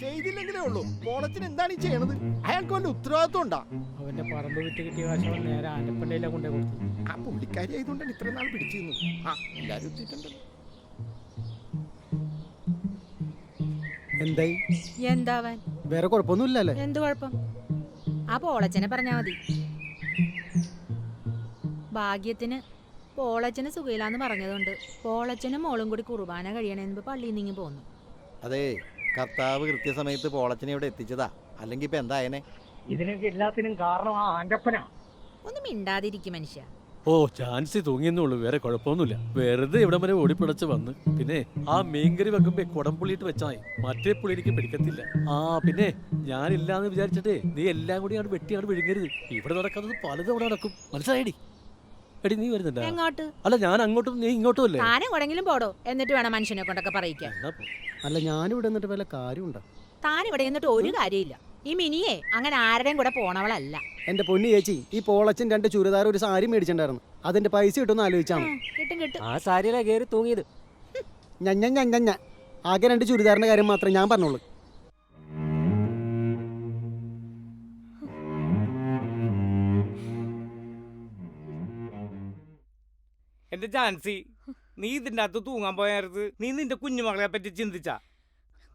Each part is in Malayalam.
ചെയ്തില്ലെങ്കിലേ ഉള്ളൂ. പോളച്ചൻ എന്താണ് ഈ ചെയ്യണത്? അയാൾക്ക് വല്ല ഉത്തരവാദിത്വം ഉണ്ടാ? അവന്റെ പറമ്പ് വിറ്റ് കിട്ടിയ കാശ് നേരെ ആനപ്പള്ളിയിലെ കൊണ്ടേ കൊടുത്തു. ആ പുള്ളിക്കാരി ആയതുകൊണ്ടാണ് ഇത്ര നാൾ പിടിച്ചിരുന്നു. ആ എല്ലാരും എത്തിയിട്ടുണ്ടല്ലോ. എന്തായി? എന്താവാൻ? വേറെ കുഴപ്പമൊന്നുമില്ലല്ലേ? എന്ത് കുഴപ്പം? ആ പോളച്ചനെ പറഞ്ഞാ മതി. ഭാഗ്യത്തിന് പോളച്ചന് സുഖയിലാന്ന് പറഞ്ഞതുകൊണ്ട് പോളച്ചനും മോളും കൂടി കുർബാന കഴിയണേന്ന് പള്ളിയിൽ നിന്ന് പോന്നു. അതെ, കർത്താവ് കൃത്യസമയത്ത് പോളച്ചനെ ഇവിടെ എത്തിച്ചതാ. അല്ലെങ്കിൽ ഇപ്പൊ എന്തായനെ? ഇതിനൊക്കെ എല്ലാത്തിനും കാരണം ആ ആന്റപ്പനാ. ഒന്നും മിണ്ടാതിരിക്കും മനുഷ്യ. ഓ, ചാൻസ് തൂങ്ങിയെന്നുള്ളൂ, വേറെ കുഴപ്പമൊന്നുമില്ല. വെറുതെ ഇവിടെ വരെ ഓടിപ്പിടച്ച് വന്ന്. പിന്നെ ആ മീൻകറി വെക്കുമ്പോ കുടംപുള്ളിയിട്ട് വെച്ചാൽ മറ്റേ പുള്ളിക്ക് പിടിക്കത്തില്ല. ആ പിന്നെ ഞാനില്ലാന്ന് വിചാരിച്ചിട്ടേ നീ എല്ലാം കൂടി ആണ് വെട്ടിയാണ് വിഴുങ്ങരുത്. ഇവിടെ നടക്കുന്നത് പലതും അവിടെ നടക്കും, മനസ്സിലായടി? എടി നീ വരുന്നുണ്ടോ? എങ്ങോട്ട്? അല്ല, ഞാൻ അങ്ങോട്ടും നീ ഇങ്ങോട്ടും അല്ലേ? താനും എവിടെങ്കിലും പോടോ, എന്നിട്ട് വേണം മനുഷ്യനെ കൊണ്ടൊക്കെ പറയിക്കാൻ. അല്ല, ഞാനിവിടെ എന്നിട്ട് വല്ല കാര്യമുണ്ടോ? താൻ ഇവിടെ എന്നിട്ട് ഒരു കാര്യമില്ല. ഈ മിനിയെ അങ്ങനെ ആരുടെയും കൂടെ പോണവളല്ല. എന്റെ പൊന്നി ചേച്ചി, ഈ പോളച്ചൻ 2 ചുരിദാർ ഒരു സാരി മേടിച്ചിട്ടുണ്ടായിരുന്നു. അതിന്റെ പൈസ കിട്ടുമെന്ന് ആലോചിച്ചാണ്. കിട്ടും. ആ സാരിയിലാ കയറി തൂങ്ങിയത്. ഞാൻ ആകെ 2 ചുരിദാറിന്റെ കാര്യം മാത്രമേ ഞാൻ പറഞ്ഞോളൂ. എന്റെ ചാൻസി, നീ ഇതിൻ്റെ അകത്ത് തൂങ്ങാൻ പോയത് നീ നിന്റെ കുഞ്ഞുമകളെ പറ്റി ചിന്തിച്ചാ?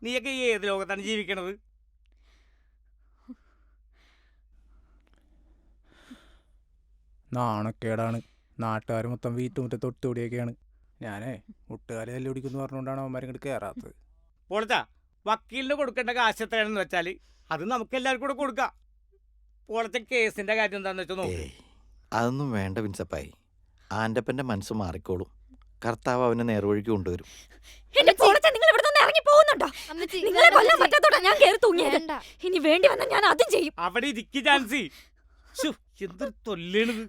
നീയൊക്കെ ഏത് ലോകത്താണ് ജീവിക്കണത്? നാണക്കേടാണ്. നാട്ടുകാർ മൊത്തം വീട്ടുമുറ്റ തൊട്ടുകൂടിയൊക്കെയാണ്. ഞാനേ മുട്ടുകാരെ തല്ലി ഓടിക്കുന്നു പറഞ്ഞുകൊണ്ടാണ് അവന്മാരും ഇങ്ങോട്ട് കയറാത്തത്. പോളച്ചാ, വക്കീലിന് കൊടുക്കേണ്ട കാശ് എത്രയാണെന്ന് വെച്ചാൽ അത് നമുക്ക് എല്ലാവർക്കും കൂടെ കൊടുക്കാം. പോളച്ച കേസിന്റെ കാര്യം എന്താന്ന് വെച്ചാൽ നോക്ക്. അതൊന്നും വേണ്ട വിൻസപ്പായി. ആൻ്റപ്പൻ്റെ മനസ്സ് മാറിക്കോളും. കർത്താവ് അവനെ നേർവഴിക്ക് കൊണ്ടുവരും. ഇനി വേണ്ടി വന്നാൽ ഞാൻ അതും ചെയ്യും. അവിടെ ഇരിക്കും ചാൻസി. എന്തൊരു തൊല്ലേണിത്.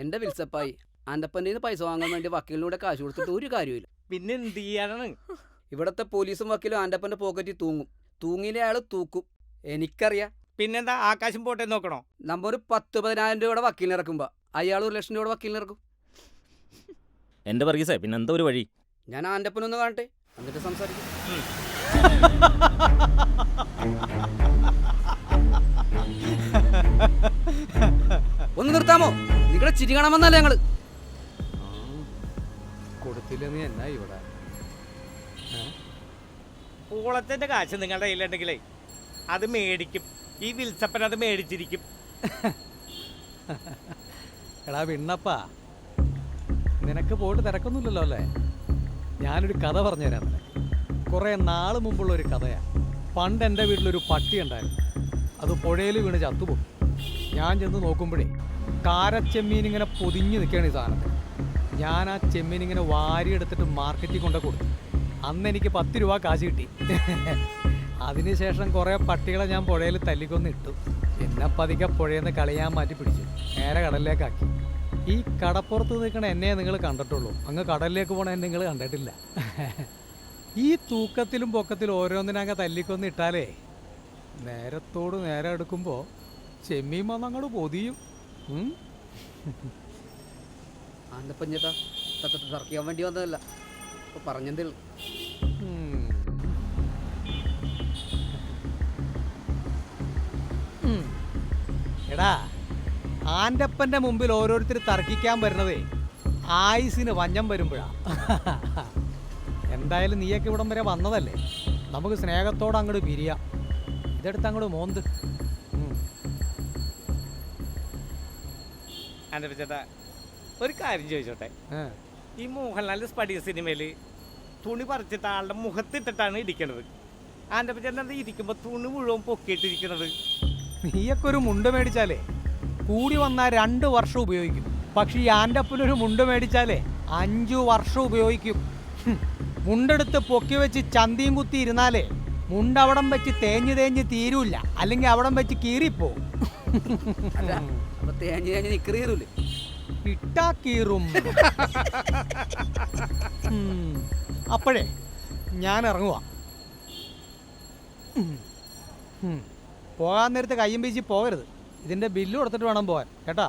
എന്റെ വിൽസപ്പായി, ആന്റപ്പൻ്റെ പൈസ വാങ്ങാൻ വേണ്ടി വക്കീലിനൂടെ കാശ് കൊടുത്തിട്ട് ഒരു കാര്യമില്ല. പിന്നെ എന്ത് ചെയ്യാനാണ്? ഇവിടത്തെ പോലീസും വക്കീലും ആന്റപ്പന്റെ പോക്കറ്റിൽ തൂങ്ങും. തൂങ്ങിയിലെ അയാൾ തൂക്കും, എനിക്കറിയാം. പിന്നെന്താ, ആകാശം പോട്ടെ നോക്കണോ? നമ്മ ഒരു 10-15,000 രൂപയുടെ വക്കീലിന് ഇറക്കുമ്പോ അയാൾ 1,00,000 രൂപയുടെ വക്കീലിന് ഇറക്കും. എന്റെ വർഗീസേ, പിന്നെ എന്താ ഒരു വഴി? ഞാൻ ആന്റപ്പനൊന്ന് കാണട്ടെ, എന്നിട്ട് സംസാരിക്കും. ഒന്ന് നിർത്താമോ? നിങ്ങളുടെ ചിരി കാണാൻ വന്നല്ലേ ഞങ്ങള്. കൊടുത്തില്ലെന്ന് എന്നാ ഇവിടെ? പോളത്തിന്റെ കാശ് നിങ്ങളുടെ കയ്യിലുണ്ടെങ്കിലേ അത് മേടിക്കും. ഈ വിൽസപ്പൻ അത് മേടിച്ചിരിക്കും. എടാ വിണ്ണപ്പാ, നിനക്ക് പോയിട്ട് തിരക്കൊന്നുമില്ലല്ലോ അല്ലേ? ഞാനൊരു കഥ പറഞ്ഞുതരാം നിനക്ക്. കുറേ നാൾ മുമ്പുള്ള ഒരു കഥയാണ്. പണ്ട് എൻ്റെ വീട്ടിലൊരു പട്ടി ഉണ്ടായിരുന്നു. അത് പുഴയിൽ വീണ് ചത്തുപോയി. ഞാൻ ചെന്ന് നോക്കുമ്പോഴേ കാരച്ചെമ്മീൻ ഇങ്ങനെ പൊതിഞ്ഞ് നിൽക്കുകയാണ് ഈ സാധനത്തിൽ. ഞാൻ ആ ചെമ്മീൻ ഇങ്ങനെ വാരിയെടുത്തിട്ട് മാർക്കറ്റിൽ കൊണ്ടു കൊടുത്തു. അന്ന് എനിക്ക് 10 രൂപ കാശ് കിട്ടി. അതിനുശേഷം കുറേ പട്ടികളെ ഞാൻ പുഴയിൽ തല്ലിക്കൊന്നിട്ടു. എന്നെ പതിക്കെ പുഴയിൽ നിന്ന് കളിയാൻ മാറ്റി പിടിച്ചു, നേരെ കടലിലേക്കാക്കി. ഈ കടപ്പുറത്ത് നിൽക്കണ എന്നെ നിങ്ങൾ കണ്ടിട്ടുള്ളൂ, അങ്ങ് കടലിലേക്ക് പോകണ എന്നെ നിങ്ങൾ കണ്ടിട്ടില്ല. ഈ തൂക്കത്തിലും പൊക്കത്തിലും ഓരോന്നിനങ്ങ് തല്ലിക്കൊന്നിട്ടാലേ നേരത്തോട് നേരെ എടുക്കുമ്പോൾ ചെമ്മീൻ വന്നങ്ങോട്ട് പൊതിയും. ആന്റപ്പൻ ചേട്ടാ തർക്കിക്കാൻ വേണ്ടി വന്നതല്ല, പറഞ്ഞതേ ഉള്ളൂ. എടാ, ആൻ്റപ്പൻ്റെ മുമ്പിൽ ഓരോരുത്തർ തർക്കിക്കാൻ വരുന്നതേ ആയുസിന് വഞ്ഞം വരുമ്പോഴാ. എന്തായാലും നീയൊക്കെ ഇവിടം വരെ വന്നതല്ലേ, നമുക്ക് സ്നേഹത്തോടെ അങ്ങോട്ട് പിരിയാം. ഇതെടുത്ത് അങ്ങോട്ട് മോന്ത്. ആൻ്റപ്പൻ ചേട്ടാ, ഒരു കാര്യം ചോദിച്ചോട്ടെ. ഈ മോഹൻലാൽ സ്പടിക സിനിമയിൽ തുണി പറിച്ചിട്ട് ആളുടെ മുഖത്തിട്ടിട്ടാണ് ഇരിക്കണത്. ആൻ്റപ്പൻ ചേട്ടൻ അത് ഇരിക്കുമ്പോൾ തുണി മുഴുവൻ പൊക്കിയിട്ടിരിക്കണത്. നീയൊക്കെ ഒരു മുണ്ട് മേടിച്ചാലേ കൂടി വന്നാൽ 2 വർഷം ഉപയോഗിക്കും. പക്ഷെ ഈ ആൻ്റപ്പനൊരു മുണ്ട് മേടിച്ചാലേ 5 വർഷം ഉപയോഗിക്കും. മുണ്ടെടുത്ത് പൊക്കി വെച്ച് ചന്തിയും കുത്തി ഇരുന്നാലേ മുണ്ടവിടം വെച്ച് തേഞ്ഞ് തീരൂല്ല, അല്ലെങ്കിൽ അവിടം വെച്ച് കീറിപ്പോവും. അല്ല അപ്പൊ തേഞ്ഞ് നിക്കറിയൂലേ? ഇട്ടാ കീറും. അപ്പോഴേ ഞാൻ ഇറങ്ങുക. പോകാൻ നേരത്തെ കയ്യും വീശി പോകരുത്. ഇതിന്റെ ബില്ല് കൊടുത്തിട്ട് വേണം പോകാൻ, കേട്ടാ.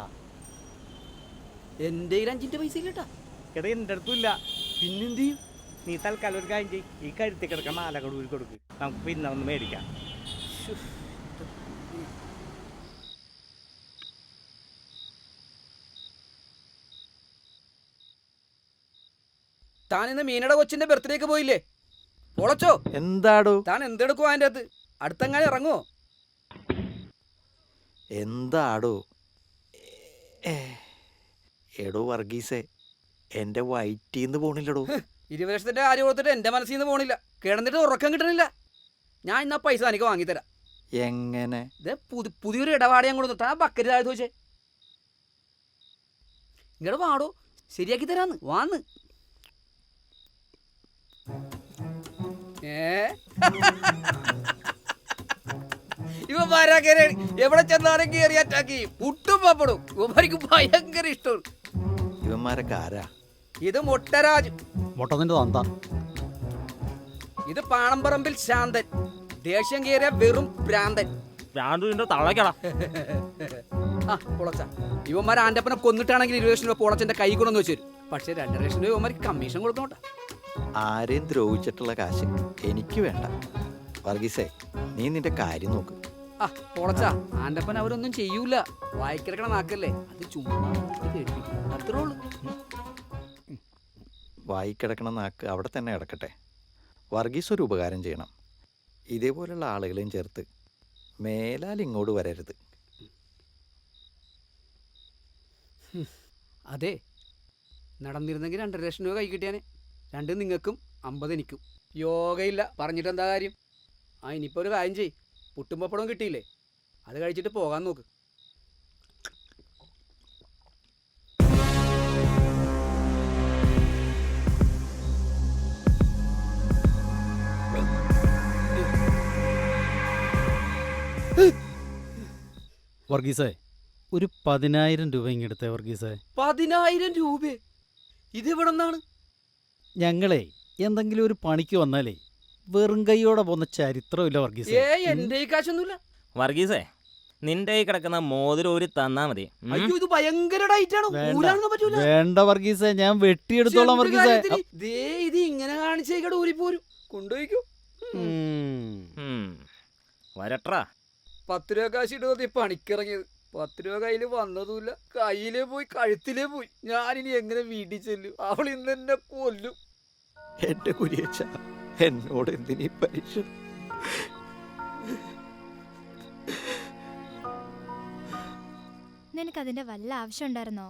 എന്റെ 5 പൈസ കേട്ടാ. എടാ എൻ്റെ അടുത്തും ഇല്ല. പിന്നെന്ത് ചെയ്യും? നീ തൽക്കാലം ഒരു കാര്യം ചെയ്യും, ഈ കഴുത്തി കിടക്കാൻ മാലകൾ ഊരി കൊടുക്ക്, നമുക്ക് പിന്നെ ഒന്ന് മേടിക്കാം. താൻ ഇന്ന് മീനയുടെ കൊച്ചിന്റെ ബർത്ത്ഡേക്ക് പോയില്ലേ? പൊളച്ചോ? എന്താടോ? താൻ എന്തെടുക്കുവോ അതിൻ്റെ അകത്ത്? അടുത്തെങ്ങാനും ഇറങ്ങുവോ? എന്താടോ? എടോ വർഗീസേ, എന്റെ വയറ്റീന്ന് പോണില്ലടോ. 20 ലക്ഷത്തിന്റെ കാര്യം കൊടുത്തിട്ട് എന്റെ മനസ്സിൽ നിന്ന് പോണില്ല. കിടന്നിട്ട് ഉറക്കം കിട്ടണില്ല. ഞാൻ ഇന്നാ പൈസ എനിക്ക് വാങ്ങിത്തരാം. എങ്ങനെ? ഇത് പുതിയൊരു ഇടപാട് ഞാൻ കൊടുത്തു. താൻ ബക്കറ്റ് താഴ്ത്തു വെച്ചേ. ഇങ്ങോട്ട് വാടോ, ശരിയാക്കി തരാന്ന്. വാന്ന്. ഇവന്മാരാകെ എവിടെ ചെന്നാലും കയറി അറ്റാക്കി പുട്ടും പപ്പടും. ഇവന്മാർക്ക് ഭയങ്കര ഇഷ്ടമാണ്. ഇവന്മാരൊക്കെ ആരാ? ഇത് മൊട്ടരാജ്. മൊട്ടതിന്റെ തന്ത. ഇത് പാണമ്പറമ്പിൽ ശാന്തൻ. ദേഷ്യം കയറിയ വെറും ഭ്രാന്തൻ. തളയ്ക്കടാ. ആ പൊളച്ച. ഇവന്മാർ ആൻ്റപ്പനെ കൊന്നിട്ടാണെങ്കിൽ 20 ലക്ഷം രൂപ പൊളച്ചന്റെ കൈ കൊണ്ടെന്ന് വെച്ചു തരും. പക്ഷെ 2 ലക്ഷം രൂപ ഇവന്മാർക്ക് കമ്മീഷൻ കൊടുക്കണോട്ടാ. ആരെയും ദ്രോഹിച്ചിട്ടുള്ള കാശ് എനിക്ക് വേണ്ട. വർഗീസേ, നീ നിന്റെ കാര്യം നോക്ക്. ആ പൊളച്ച, ആൻ്റപ്പൻ അവരൊന്നും ചെയ്യൂല. വായിക്കിടക്കണ നാക്കല്ലേ, അത് ചുമ്മാ കേൾപ്പിക്കും. അത്രേ ഉള്ളൂ. വായിക്കിടക്കണ നാക്ക് അവിടെ തന്നെ കിടക്കട്ടെ. വർഗീസ് ഒരു ഉപകാരം ചെയ്യണം. ഇതേപോലുള്ള ആളുകളെയും ചേർത്ത് മേലാൽ ഇങ്ങോട്ട് വരരുത്. അതെ, നടന്നിരുന്നെങ്കിൽ 2 ലക്ഷം രൂപ കൈ കിട്ടിയാനെ. 2 നിങ്ങൾക്കും 50 എനിക്കും. യോഗയില്ല പറഞ്ഞിട്ട് എന്താ കാര്യം? ആ ഇനിയിപ്പോൾ ഒരു കാര്യം ചെയ്യ്. പുട്ടും പപ്പടവും കിട്ടിയില്ലേ, അത് കഴിച്ചിട്ട് പോകാൻ നോക്ക്. വർഗീസേ, ഒരു 10,000 രൂപ ഇങ്ങെടുത്തേ വർഗീസേ. 10,000 രൂപ? ഇത് എവിടെ നിന്നാണ്? ഞങ്ങളെ എന്തെങ്കിലും ഒരു പണിക്ക് വന്നാലേ വെറും കൈയോടെ പോകുന്ന ചരിത്രമില്ല വർഗീസേ. എന്റെ കാശൊന്നുമില്ല. വർഗീസേ, നിന്റെ കൈ കിടക്കുന്ന മോതിരം ഒരു തന്നാ മതി. അയ്യോ, ഇത് ഭയങ്കര ഡൈറ്റ് ആണ്. ഊരാനൊന്നും പറ്റൂല. വേണ്ട വർഗീസേ, ഞാൻ വെട്ടിയെടുത്തോളാം വർഗീസേ. ഇത് ഇങ്ങനെ കാണിച്ചേക്കടെ ഊരിപ്പോരും. കൊണ്ടുപോയിക്കോ. വരട്രാ. 10 രൂപ കാശ് ഇട്ട് പണിക്കിറങ്ങിയത്. 10 രൂപ കയ്യിൽ വന്നതുമില്ല. കയ്യിലേ പോയി, കഴുത്തിലേ പോയി. ഞാനിനി എങ്ങനെ വീട്ടിൽ ചെല്ലും? അവൾ ഇന്ന് എന്നെ കൊല്ലും. എന്റെ കുരിയച്ച, എന്നോട് എന്തിനീ പരീക്ഷ? നിനക്കതിന്റെ വല്ല ആവശ്യം ഉണ്ടായിരുന്നോ?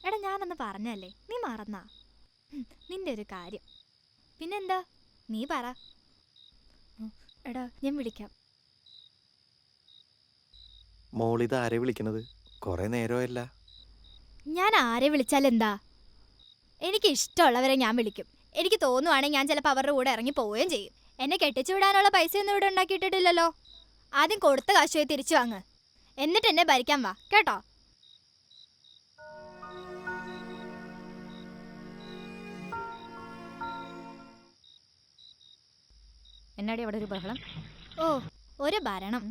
എടാ, ഞാനന്ന് പറഞ്ഞല്ലേ, നീ മറന്നാ? നിന്റെ ഒരു കാര്യം. പിന്നെന്താ, നീ പറ. എടാ, ഞാൻ വിളിക്കാം. മോളിത് ആരെ വിളിക്കണത്? കുറെ നേരമല്ല. ഞാൻ ആരെ വിളിച്ചാലെന്താ? എനിക്ക് ഇഷ്ടമുള്ളവരെ ഞാൻ വിളിക്കും. എനിക്ക് തോന്നുവാണെങ്കിൽ ഞാൻ ചിലപ്പോൾ അവരുടെ കൂടെ ഇറങ്ങി പോവുകയും ചെയ്യും. എന്നെ കെട്ടിച്ചു വിടാനുള്ള പൈസയൊന്നും ഇവിടെ ഉണ്ടാക്കിയിട്ടില്ലല്ലോ. ആദ്യം കൊടുത്ത കാശുപോയി തിരിച്ചു വാങ്ങ്, എന്നിട്ട് എന്നെ ഭരിക്കാൻ വാ, കേട്ടോ? എന്നാടി അവിടെ ഒരു ബഹളം? ഓ, ഒരു ഭരണം.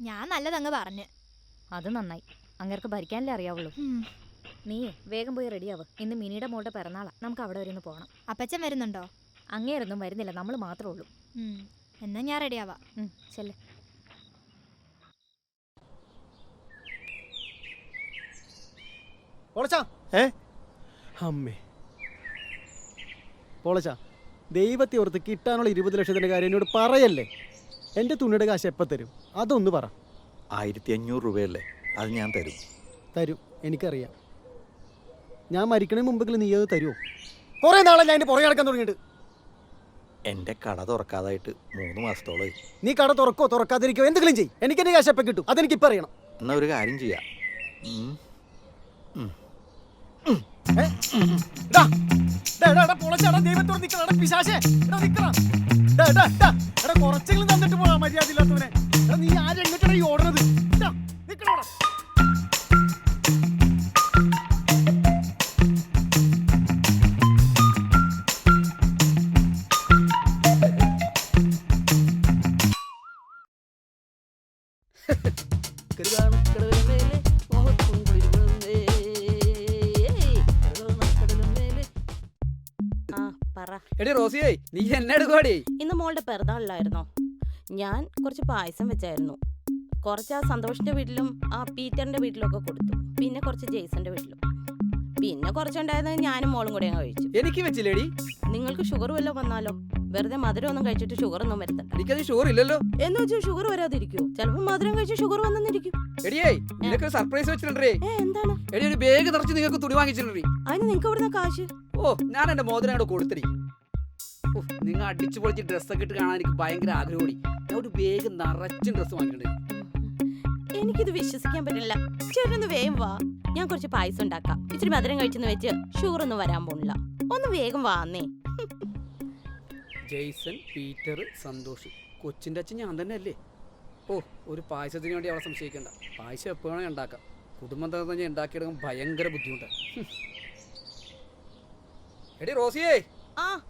ഞാൻ നല്ലതങ്ങ് പറഞ്ഞ്. അത് നന്നായി. അങ്ങേർക്ക് ഭരിക്കാനല്ലേ അറിയാവുള്ളൂ. നീ വേഗം പോയി റെഡിയാവ്. ഇന്ന് മിനിയുടെ മോളുടെ പിറന്നാളാ. നമുക്ക് അവിടെ വരെ ഒന്ന് പോകണം. അപ്പച്ചൻ വരുന്നുണ്ടോ? അങ്ങേരൊന്നും വരുന്നില്ല, നമ്മൾ മാത്രമേ ഉള്ളൂ. എന്നാ ഞാൻ റെഡിയാവാ. ചെല്ല്. അമ്മേ പോളച്ചാ, ദൈവത്തെ ഓർത്ത് കിട്ടാനുള്ള 20 ലക്ഷത്തിന്റെ കാര്യം എന്നോട് പറയല്ലേ. എൻ്റെ തുണിയുടെ കാശ് എപ്പോൾ തരും? അതൊന്ന് പറ. 1500 രൂപയല്ലേ? അത് ഞാൻ തരും. തരും, എനിക്കറിയാം. ഞാൻ മരിക്കണേ മുമ്പെങ്കിലും നീ അത് തരുമോ? കുറേ നാളെ ഞാൻ പുറകെ നടക്കാൻ തുടങ്ങിയിട്ട്. എൻ്റെ കട തുറക്കാതായിട്ട് 3 മാസത്തോളമായി. നീ കട തുറക്കോ തുറക്കാതിരിക്കോ എന്തെങ്കിലും ചെയ്യും, എനിക്ക് എൻ്റെ കാശ് എപ്പം കിട്ടും അതെനിക്ക് ഇപ്പം അറിയണം. എന്നാൽ ഒരു കാര്യം ചെയ്യാം. കുറച്ചെങ്കിലും തന്നിട്ട് പോവാ മര്യാദ ഇല്ലാത്തവനെ. നീ ആരെങ്ങോട്ടാണ് ഈ ഓടണത്? നിക്കണോടാ. എടി റോസിയേ, നീ എന്നെ എടുക്കുവാടി? ഇന്ന് മോളുടെ പിറന്നാളിലായിരുന്നോ? ഞാൻ കുറച്ച് പായസം വെച്ചായിരുന്നു. കുറച്ച് ആ സന്തോഷിന്റെ വീട്ടിലും ആ പീറ്ററിന്റെ വീട്ടിലും ഒക്കെ കൊടുത്തു. പിന്നെ കുറച്ച് ജെയ്സന്റെ വീട്ടിലും. പിന്നെ കുറച്ചുണ്ടായിരുന്നത് ഞാനും മോളും കൂടെ കഴിച്ചു. എനിക്ക് വെച്ചില്ലേടി? നിങ്ങൾക്ക് ഷുഗർ വല്ലതും വന്നാലോ? വെറുതെ മധുരം ഒന്നും കഴിച്ചിട്ട് ഷുഗർ ഒന്നും വരുത്തണ്ട. എനിക്കത് ഷുഗർ ഇല്ലല്ലോ. എന്ന് വെച്ചാൽ ഷുഗർ വരാതിരിക്കുമോ? ചിലപ്പോൾ മധുരം കഴിച്ച് ഷുഗർ വന്നിരിക്കും. എടിയേ, നിനക്ക് സർപ്രൈസ് വെച്ചിട്ടുണ്ടേ. എന്താണ്? എടി, ഒരു ബാഗ് നിറച്ച് നിങ്ങൾക്ക് തുണി വാങ്ങിച്ചിട്ടുണ്ടേ. അതിന് നിങ്ങൾക്ക് എവിടുന്ന കാശ്? ഓ, ഞാൻ എന്റെ മോതിരം അങ്ങോട്ട് കൊടുത്തടി. നിങ്ങൾ അടിച്ചു പൊളിച്ച് ഡ്രസ്സൊക്കെ ഇട്ട് കാണാൻ എനിക്ക് ഭയങ്കര ആഗ്രഹമോടി. ഞാൻ ഒരു ബാഗ് നിറച്ചും ഡ്രസ്സ് വാങ്ങിയിട്ടുണ്ട്. എനിക്കിത് വിശ്വസിക്കാൻ പറ്റില്ല. ചേട്ടനൊന്ന് വേഗം വാ, ഞാൻ കുറച്ച് പായസം ഉണ്ടാക്കാം. ഇച്ചിരി മധുരം കഴിച്ചെന്ന് വെച്ച് ഷുഗർ ഒന്നും വരാൻ പോണില്ല. ഒന്ന് വേഗം വാന്നേ. ജെയ്സൺ, പീറ്റർ, സന്തോഷ്, കൊച്ചിൻ്റെ അച്ഛൻ ഞാൻ തന്നെ അല്ലേ? ഓ, ഒരു പായസത്തിന് വേണ്ടി അവളെ സംശയിക്കണ്ട. പായസം എപ്പോഴാണ് ഉണ്ടാക്കാം. കുടുംബം തകർന്ന് ഞാൻ ഉണ്ടാക്കിയെടുക്കാൻ ഭയങ്കര ബുദ്ധിമുട്ടാണ്. എടി റോസിയേ,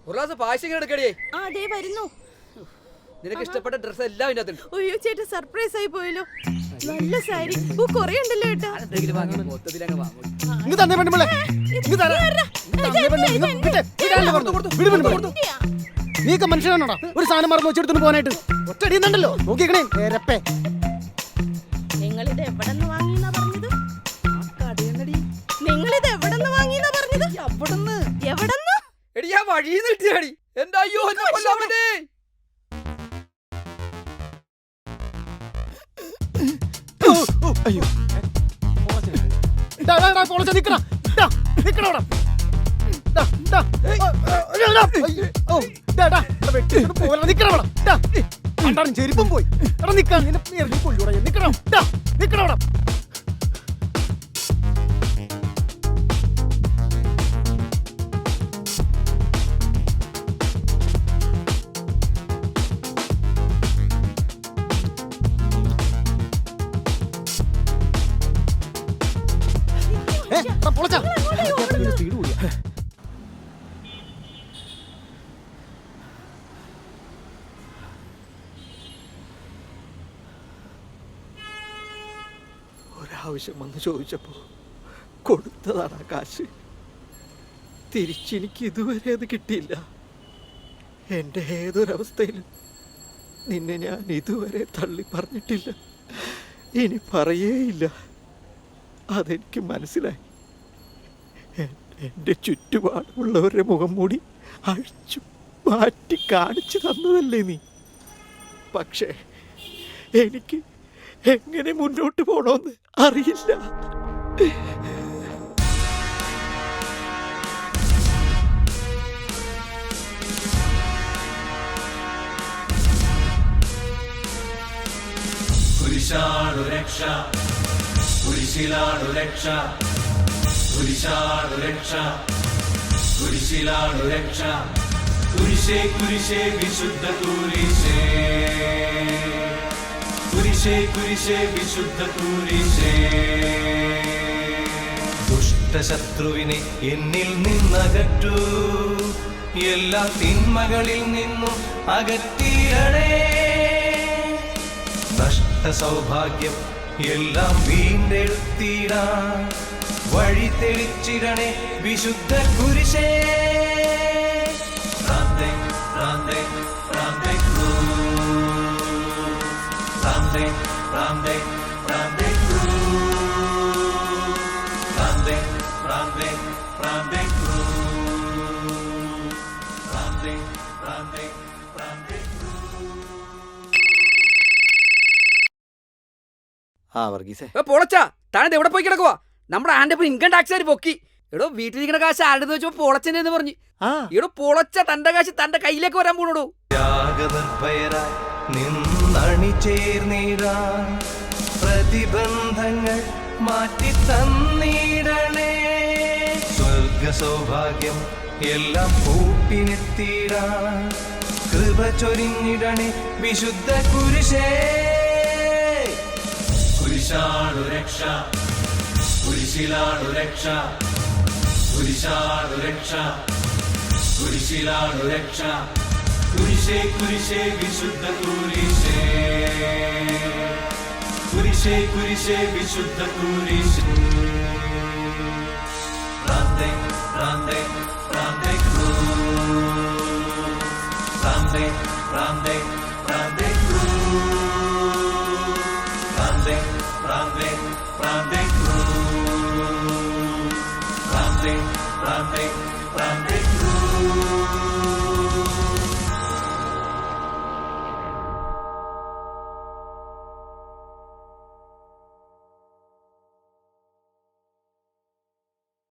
ഒരു ഗ്ലാസ് പായസം ഇങ്ങനെ എടുക്കടിയേ. ദേ വരുന്നു. നിനക്ക് ഇഷ്ടപ്പെട്ട ഡ്രസ്സ് എല്ലാം ഇതിനകത്ത് ഉണ്ട്. അയ്യോ ചേട്ടാ, സർപ്രൈസ് ആയി പോയല്ലോ. നല്ല സാരി കൊറേ ഉണ്ടല്ലോ ഏട്ടാ. മൊത്തത്തിലങ്ങ് വാങ്ങും. നീക്ക മനുഷ്യനാണോടാ ഒരു സാധനം മറന്നു വെച്ചെടുത്തോണ്ട് പോകാനായിട്ട്? ഒറ്റടിയുന്നുണ്ടല്ലോ, നോക്കിക്കണേ നേരപ്പേ. നിങ്ങളിത് എവിടെന്ന് വാങ്ങിയെന്നാ പറഞ്ഞത്? നിങ്ങളിത് എവിടെന്ന് വാങ്ങിയെന്നാ പറഞ്ഞത്? എവിടെന്ന്? എവിടെന്ന്? എടി, ഞാൻ വഴിയിൽ നിർത്തിയാടി. എന്റെ അയ്യോ, എന്നെ കൊല്ലാമേ. അയ്യോ, നിക്കണോടാ. ചെരുപ്പം പോയി. എടാ നിക്കാൻ, നിന്നെ കൊല്ലൂടാ. നിക്കണം, നിക്കണോടാ. ഒരാവശ്യം വന്ന് ചോദിച്ചപ്പോൾ കൊടുത്തതാണ് ആ കാശ്. തിരിച്ചെനിക്ക് ഇതുവരെ അത് കിട്ടിയില്ല. എൻ്റെ ഏതൊരവസ്ഥയിലും നിന്നെ ഞാൻ ഇതുവരെ തള്ളി പറഞ്ഞിട്ടില്ല, ഇനി പറയേയില്ല. അതെനിക്ക് മനസ്സിലായി. എൻ്റെ ചുറ്റുപാടുമുള്ളവരുടെ മുഖം മൂടി അഴിച്ചു മാറ്റി കാണിച്ചു തന്നതല്ലേ നീ. പക്ഷേ എനിക്ക് എങ്ങനെ മുന്നോട്ട് പോകണമെന്ന് അറിയില്ല. കുരിശാണു രക്ഷ, കുരിശിലാണു രക്ഷ, കുരിശാണു രക്ഷ, കുരിശിലാണു രക്ഷ. കുരിശേ കുരിശേ വിശുദ്ധ കുരിശേ, കുരിശേ കുരിശേ വിശുദ്ധ കുരിശേ. ദുഷ്ടശത്രുവിനെ എന്നിൽ നിന്നകറ്റൂ, എല്ലാ തിന്മകളിൽ നിന്നും അകറ്റിയണേ. നഷ്ടസൗഭാഗ്യം എല്ലാം വീണ്ടെടുത്തിടാൻ വഴി തെളിച്ചിടണേ വിശുദ്ധ കുരിശേ. പ്രാന്തേ പ്രാന്തേ പ്രാന്തേ പ്രാന്തേ പ്രാന്തേ പ്രാന്തേ പ്രാന്തേ പ്രാന്തേ പ്രാന്തേ പ്രാന്തേ പ്രാന്തേ പ്രാന്തേ. ആ വർഗീസേ, പൊളച്ചാ താനത് എവിടെ പോയി കിടക്കുവാ? നമ്മുടെ ആൻഡപ്പൻ ഇൻകം ടാക്സ് പൊക്കി. എടോ വീട്ടിലിരിക്കണ കാശ് ആരുടെന്ന് വെച്ചപ്പോ പൊളച്ചനെ എന്ന് പറഞ്ഞു. എടോ പൊളച്ച തന്റെ കാശ് തന്റെ കയ്യിലേക്ക് വരാൻ പോണോ. ത്യാഗനിർഭയരായി നിന്നണിചേർന്നിടാ പ്രതിബന്ധങ്ങൾ മാറ്റി തന്നിടണേ. സ്വർഗ സൗഭാഗ്യം എല്ലാം കൂട്ടിനെത്തിടാ കൃപ ചൊരിഞ്ഞിടണേ വിശുദ്ധ കുരിശേ. കുരിശാണു രക്ഷ, കുരിശിലാണു രക്ഷ, കുരിശാണു രക്ഷ, കുരിശിലാണു രക്ഷ. കുരിശേ കുരിശേ വിശുദ്ധ കുരിശേ, കുരിശേ കുരിശേ വിശുദ്ധ കുരിശേ. പ്രാന്തേ പ്രാന്തേ പ്രാന്തേ പ്രാന്തേ പ്രാന്തേ പ്രാന്തേ പ്രാന്തേ പ്രാന്തേ പ്രാന്തേ പ്രാന്തേ പ്രാന്തേ പ്രാന്തേ